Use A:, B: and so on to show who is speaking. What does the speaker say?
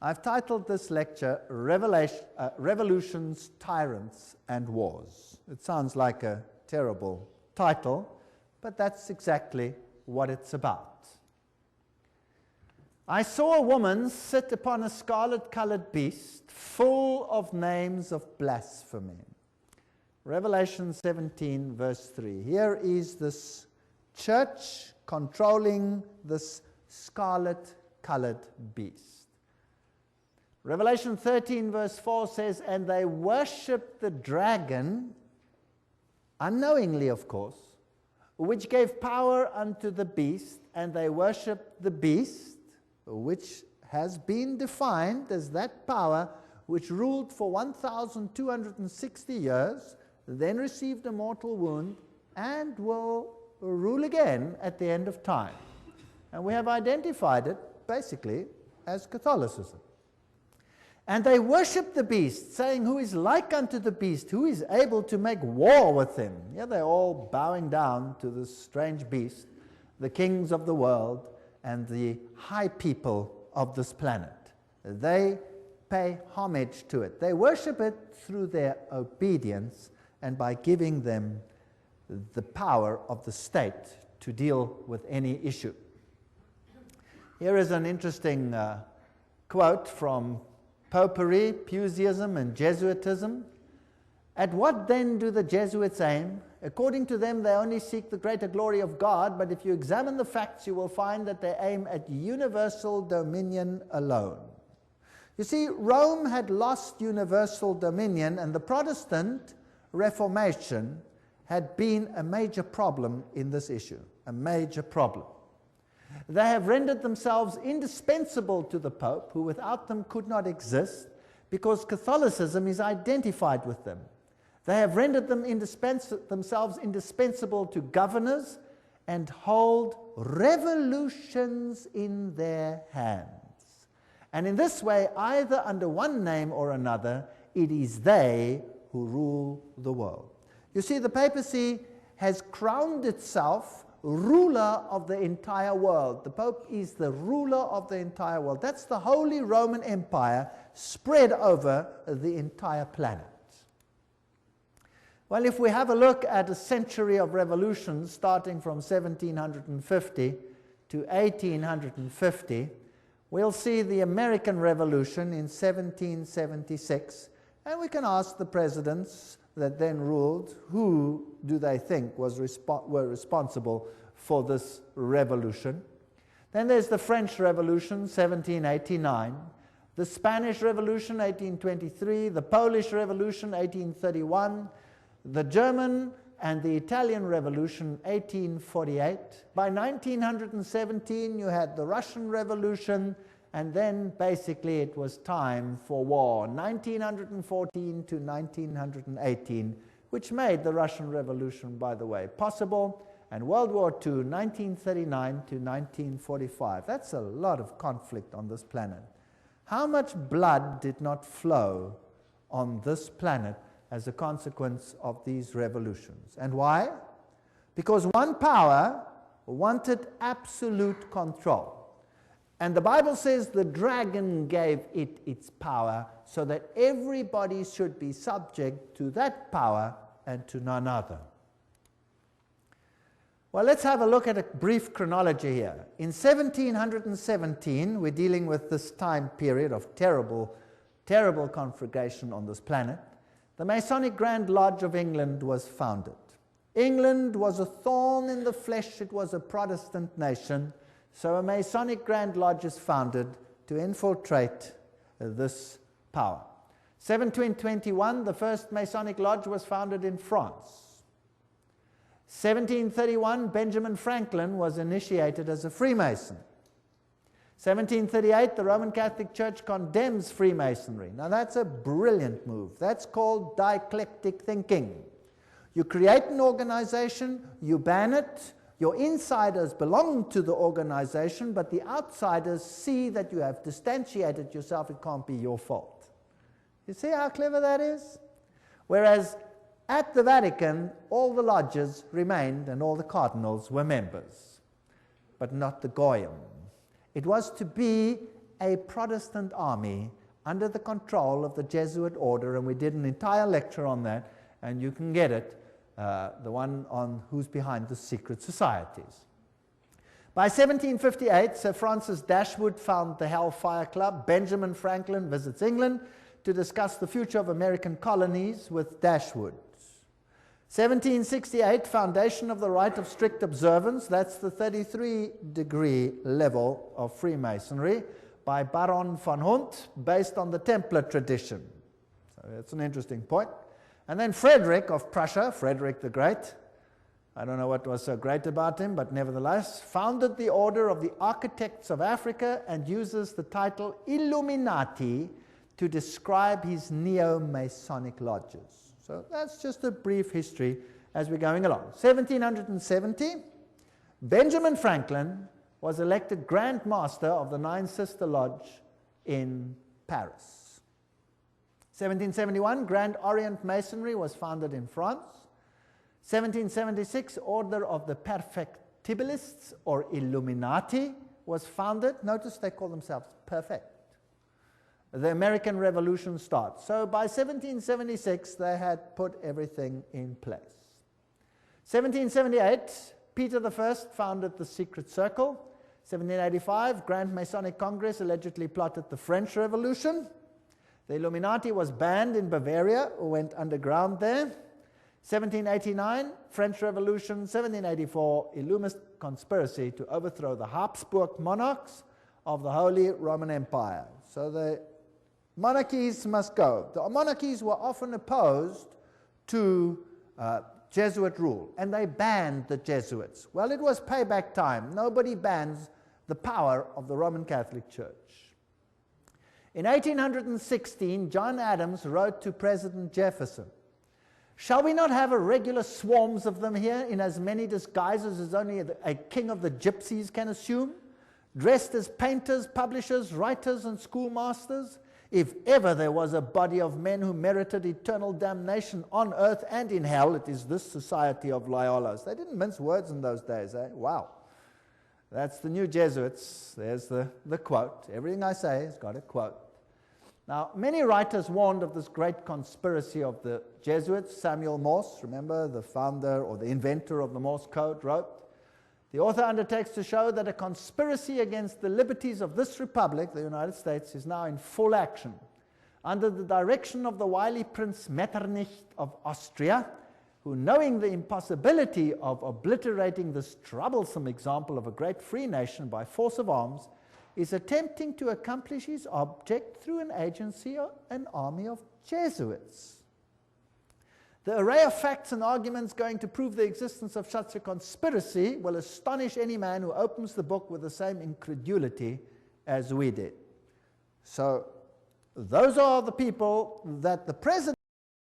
A: I've titled this lecture Revolutions, Tyrants and Wars. It sounds like a terrible title, but that's exactly what it's about. I saw a woman sit upon a scarlet-colored beast full of names of blasphemy. Revelation 17, verse 3. Here is this church controlling this scarlet-colored beast. Revelation 13, verse 4 says, and they worshipped the dragon, unknowingly, of course, which gave power unto the beast, and they worshipped the beast, which has been defined as that power which ruled for 1,260 years, then received a mortal wound, and will rule again at the end of time. And we have identified it, basically, as Catholicism. And they worshipped the beast, saying, who is like unto the beast, who is able to make war with him? Yeah, they're all bowing down to this strange beast, the kings of the world, and the high people of this planet. They pay homage to it. They worship it through their obedience and by giving them the power of the state to deal with any issue. Here is an interesting quote from Popery, Puseyism, and Jesuitism. At what then do the Jesuits aim? According to them, they only seek the greater glory of God, but if you examine the facts, you will find that they aim at universal dominion alone. You see, Rome had lost universal dominion, and the Protestant Reformation had been a major problem in this issue, a major problem. They have rendered themselves indispensable to the Pope, who without them could not exist, because Catholicism is identified with them. They have rendered them themselves indispensable to governors and hold revolutions in their hands. And in this way, either under one name or another, it is they who rule the world. You see, the papacy has crowned itself ruler of the entire world. The Pope is the ruler of the entire world. That's the Holy Roman Empire spread over the entire planet. Well, if we have a look at a century of revolutions starting from 1750 to 1850, we'll see the American Revolution in 1776, and we can ask the presidents that then ruled, who do they think were responsible for this revolution? Then there's the French Revolution, 1789, the Spanish Revolution, 1823, the Polish Revolution, 1831, the German and the Italian Revolution, 1848. By 1917, you had the Russian Revolution, and then basically it was time for war, 1914 to 1918, which made the Russian Revolution, by the way, possible, and World War II, 1939 to 1945. That's a lot of conflict on this planet. How much blood did not flow on this planet as a consequence of these revolutions? And why? Because one power wanted absolute control. And the Bible says the dragon gave it its power so that everybody should be subject to that power and to none other. Well, let's have a look at a brief chronology here. In 1717, we're dealing with this time period of terrible, terrible conflagration on this planet. The Masonic Grand Lodge of England was founded. England was a thorn in the flesh. It was a Protestant nation. So a Masonic Grand Lodge is founded to infiltrate this power. 1721, the first Masonic Lodge was founded in France. 1731, Benjamin Franklin was initiated as a Freemason. 1738, the Roman Catholic Church condemns Freemasonry. Now that's a brilliant move. That's called dialectic thinking. You create an organization, you ban it, your insiders belong to the organization, but the outsiders see that you have distantiated yourself. It can't be your fault. You see how clever that is? Whereas at the Vatican, all the lodges remained and all the cardinals were members, but not the Goyim. It was to be a Protestant army under the control of the Jesuit order, and we did an entire lecture on that, and you can get it, the one on who's behind the secret societies. By 1758, Sir Francis Dashwood founded the Hellfire Club. Benjamin Franklin visits England to discuss the future of American colonies with Dashwood. 1768, foundation of the rite of strict observance. That's the 33-degree level of Freemasonry by Baron von Hunt, based on the Templar tradition. So that's an interesting point. And then Frederick of Prussia, Frederick the Great, I don't know what was so great about him, but nevertheless, founded the Order of the Architects of Africa and uses the title Illuminati to describe his neo-Masonic lodges. So that's just a brief history as we're going along. 1770, Benjamin Franklin was elected Grand Master of the Nine Sister Lodge in Paris. 1771, Grand Orient Masonry was founded in France. 1776, Order of the Perfectibilists, or Illuminati, was founded. Notice they call themselves perfect. The American Revolution starts. So by 1776, they had put everything in place. 1778, Peter I founded the Secret Circle. 1785, Grand Masonic Congress allegedly plotted the French Revolution. The Illuminati was banned in Bavaria, or went underground there. 1789, French Revolution. 1784, Illuminist conspiracy to overthrow the Habsburg monarchs of the Holy Roman Empire. So the monarchies must go. The monarchies were often opposed to Jesuit rule, and they banned the Jesuits. Well, it was payback time. Nobody bans the power of the Roman Catholic Church. In 1816, John Adams wrote to President Jefferson, "Shall we not have a regular swarms of them here in as many disguises as only a king of the gypsies can assume, dressed as painters, publishers, writers, and schoolmasters? If ever there was a body of men who merited eternal damnation on earth and in hell, it is this society of Loyolas." They didn't mince words in those days, eh? Wow. That's the new Jesuits. There's the quote. Everything I say has got a quote. Now, many writers warned of this great conspiracy of the Jesuits. Samuel Morse, remember, the founder or the inventor of the Morse code, wrote, "The author undertakes to show that a conspiracy against the liberties of this republic, the United States, is now in full action. Under the direction of the wily Prince Metternich of Austria, who, knowing the impossibility of obliterating this troublesome example of a great free nation by force of arms, is attempting to accomplish his object through an agency or an army of Jesuits. The array of facts and arguments going to prove the existence of such a conspiracy will astonish any man who opens the book with the same incredulity as we did." So those are the people that the president